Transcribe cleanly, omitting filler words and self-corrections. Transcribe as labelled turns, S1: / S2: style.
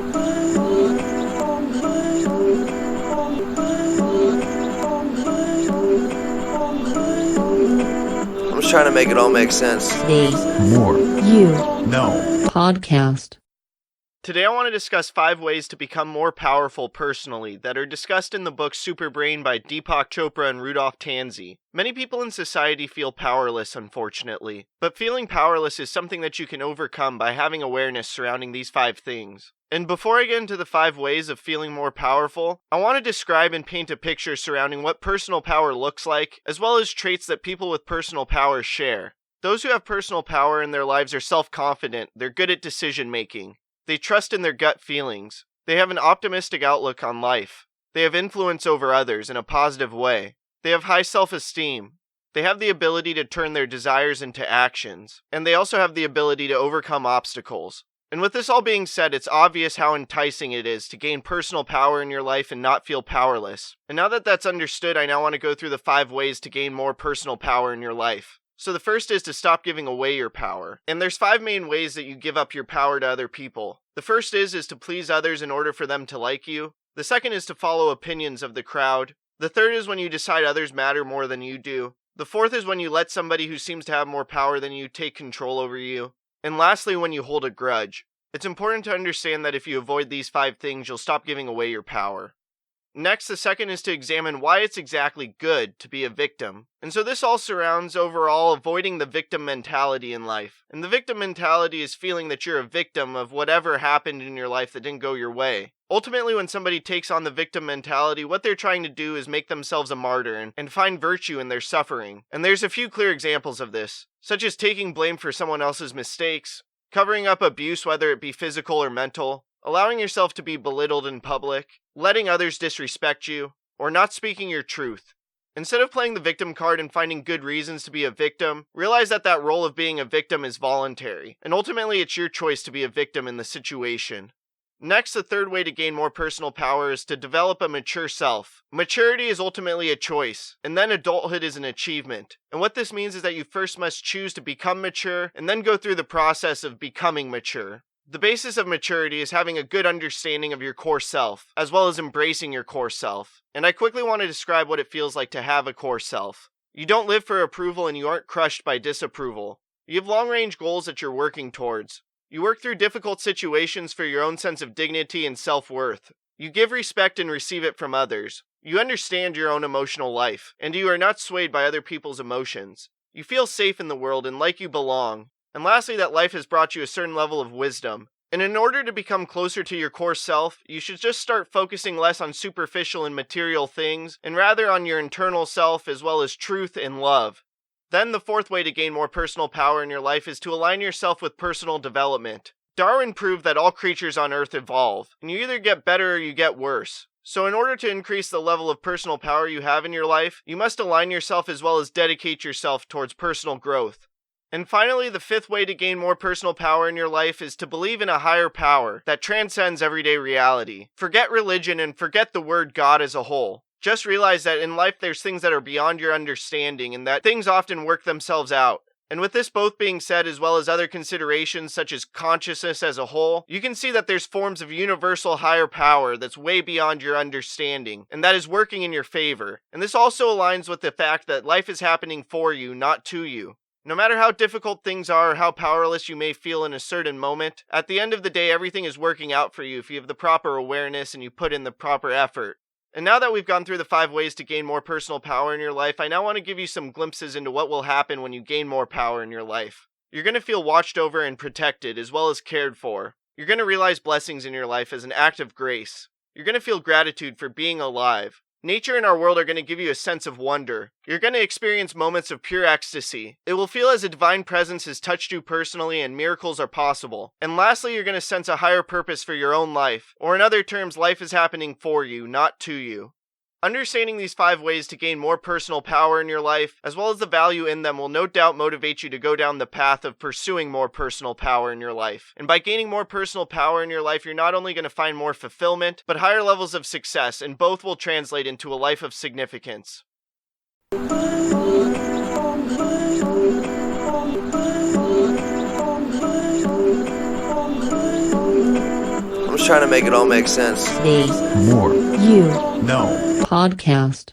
S1: I'm just trying to make it all make sense.
S2: The
S3: More
S2: You
S3: No
S2: Podcast.
S4: Today I want to discuss 5 ways to become more powerful personally that are discussed in the book Super Brain by Deepak Chopra and Rudolph Tanzi. Many people in society feel powerless, unfortunately, but feeling powerless is something that you can overcome by having awareness surrounding these 5 things. And before I get into the 5 ways of feeling more powerful, I want to describe and paint a picture surrounding what personal power looks like, as well as traits that people with personal power share. Those who have personal power in their lives are self-confident, they're good at decision-making. They trust in their gut feelings. They have an optimistic outlook on life. They have influence over others in a positive way. They have high self-esteem. They have the ability to turn their desires into actions. And they also have the ability to overcome obstacles. And with this all being said, it's obvious how enticing it is to gain personal power in your life and not feel powerless. And now that that's understood, I now want to go through the 5 ways to gain more personal power in your life. So the first is to stop giving away your power. And there's 5 main ways that you give up your power to other people. The first is to please others in order for them to like you. The second is to follow opinions of the crowd. The third is when you decide others matter more than you do. The fourth is when you let somebody who seems to have more power than you take control over you. And lastly, when you hold a grudge. It's important to understand that if you avoid these 5 things, you'll stop giving away your power. Next, the second is to examine why it's exactly good to be a victim. And so this all surrounds overall avoiding the victim mentality in life. And the victim mentality is feeling that you're a victim of whatever happened in your life that didn't go your way. Ultimately, when somebody takes on the victim mentality, what they're trying to do is make themselves a martyr and find virtue in their suffering. And there's a few clear examples of this, such as taking blame for someone else's mistakes, covering up abuse, whether it be physical or mental, allowing yourself to be belittled in public, letting others disrespect you, or not speaking your truth. Instead of playing the victim card and finding good reasons to be a victim, realize that that role of being a victim is voluntary, and ultimately it's your choice to be a victim in the situation. Next, the third way to gain more personal power is to develop a mature self. Maturity is ultimately a choice, and then adulthood is an achievement. And what this means is that you first must choose to become mature, and then go through the process of becoming mature. The basis of maturity is having a good understanding of your core self, as well as embracing your core self. And I quickly want to describe what it feels like to have a core self. You don't live for approval and you aren't crushed by disapproval. You have long-range goals that you're working towards. You work through difficult situations for your own sense of dignity and self-worth. You give respect and receive it from others. You understand your own emotional life, and you are not swayed by other people's emotions. You feel safe in the world and like you belong. And lastly, that life has brought you a certain level of wisdom. And in order to become closer to your core self, you should just start focusing less on superficial and material things, and rather on your internal self as well as truth and love. Then the fourth way to gain more personal power in your life is to align yourself with personal development. Darwin proved that all creatures on Earth evolve, and you either get better or you get worse. So in order to increase the level of personal power you have in your life, you must align yourself as well as dedicate yourself towards personal growth. And finally, the fifth way to gain more personal power in your life is to believe in a higher power that transcends everyday reality. Forget religion and forget the word God as a whole. Just realize that in life there's things that are beyond your understanding and that things often work themselves out. And with this both being said, as well as other considerations such as consciousness as a whole, you can see that there's forms of universal higher power that's way beyond your understanding, and that is working in your favor. And this also aligns with the fact that life is happening for you, not to you. No matter how difficult things are or how powerless you may feel in a certain moment, at the end of the day everything is working out for you if you have the proper awareness and you put in the proper effort. And now that we've gone through the 5 ways to gain more personal power in your life, I now want to give you some glimpses into what will happen when you gain more power in your life. You're going to feel watched over and protected as well as cared for. You're going to realize blessings in your life as an act of grace. You're going to feel gratitude for being alive. Nature and our world are going to give you a sense of wonder. You're going to experience moments of pure ecstasy. It will feel as a divine presence has touched you personally and miracles are possible. And lastly, you're going to sense a higher purpose for your own life. Or in other terms, life is happening for you, not to you. Understanding these 5 ways to gain more personal power in your life, as well as the value in them, will no doubt motivate you to go down the path of pursuing more personal power in your life. And by gaining more personal power in your life, you're not only going to find more fulfillment, but higher levels of success, and both will translate into a life of significance.
S1: I'm just just trying to make it all make sense.
S2: The
S3: More.
S2: You
S3: No.
S2: Podcast.